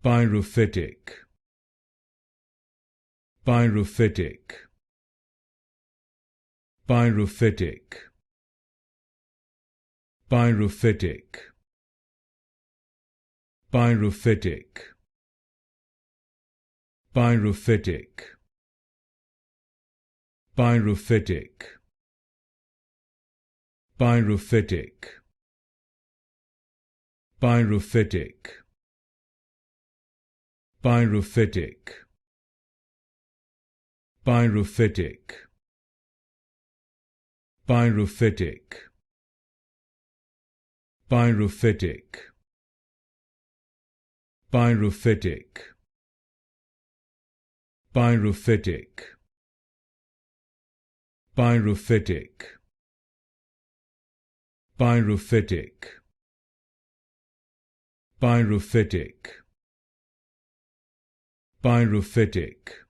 Pyrophytic, Pyrophytic, Pyrophytic, Pyrophytic, Pyrophytic, Pyrophytic, Pyrophytic, Pyrophytic, Pyrophytic, Pyrophytic, Pyrophytic, Pyrophytic, Pyrophytic, Pyrophytic, Pyrophytic, Pyrophytic, Pyrophytic, Pyrophytic, Pyrophytic,